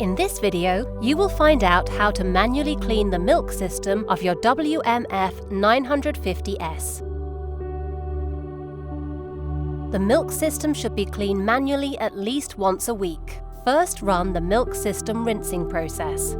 In this video, you will find out how to manually clean the milk system of your WMF 950S. The milk system should be cleaned manually at least once a week. First, run the milk system rinsing process.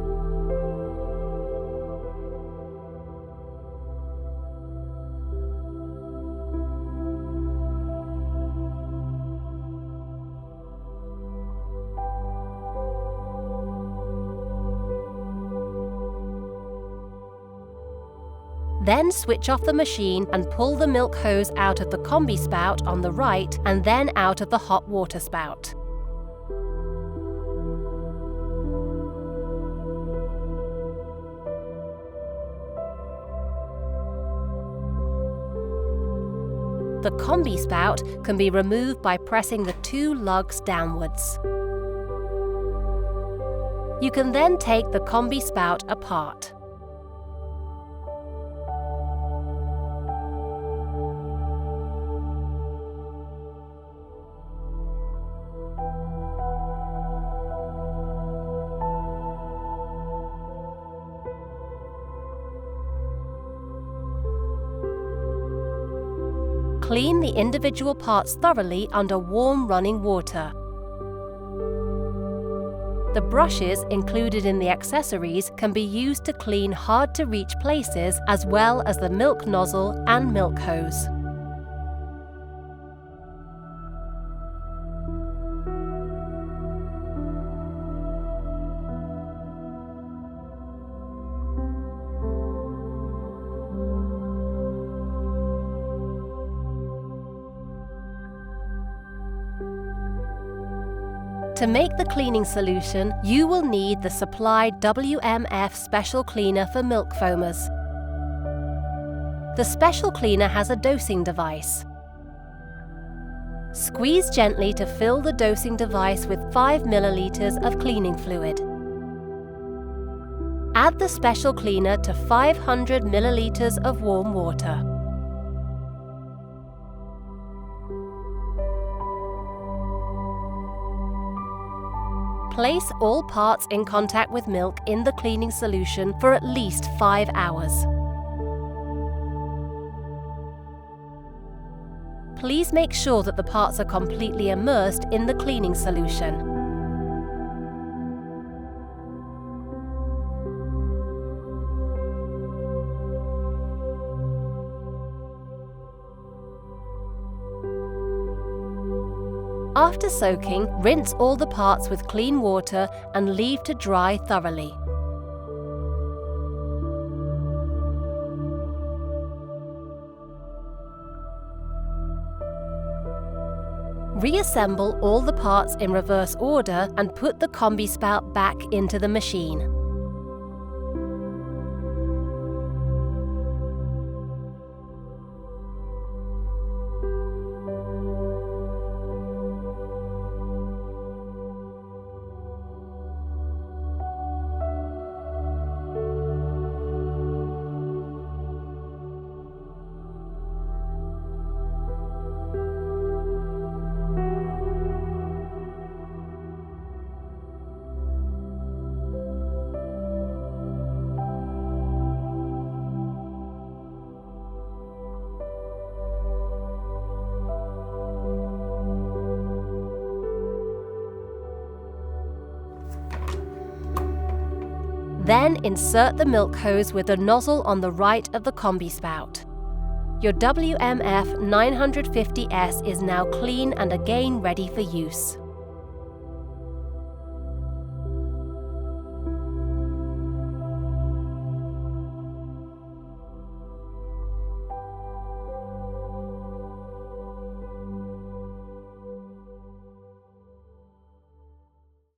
Then switch off the machine and pull the milk hose out of the combi spout on the right and then out of the hot water spout. The combi spout can be removed by pressing the two lugs downwards. You can then take the combi spout apart. Clean the individual parts thoroughly under warm running water. The brushes included in the accessories can be used to clean hard-to-reach places as well as the milk nozzle and milk hose. To make the cleaning solution, you will need the supplied WMF Special Cleaner for milk foamers. The special cleaner has a dosing device. Squeeze gently to fill the dosing device with 5 milliliters of cleaning fluid. Add the special cleaner to 500 milliliters of warm water. Place all parts in contact with milk in the cleaning solution for at least 5 hours. Please make sure that the parts are completely immersed in the cleaning solution. After soaking, rinse all the parts with clean water and leave to dry thoroughly. Reassemble all the parts in reverse order and put the combi spout back into the machine. Then insert the milk hose with the nozzle on the right of the combi spout. Your WMF 950S is now clean and again ready for use.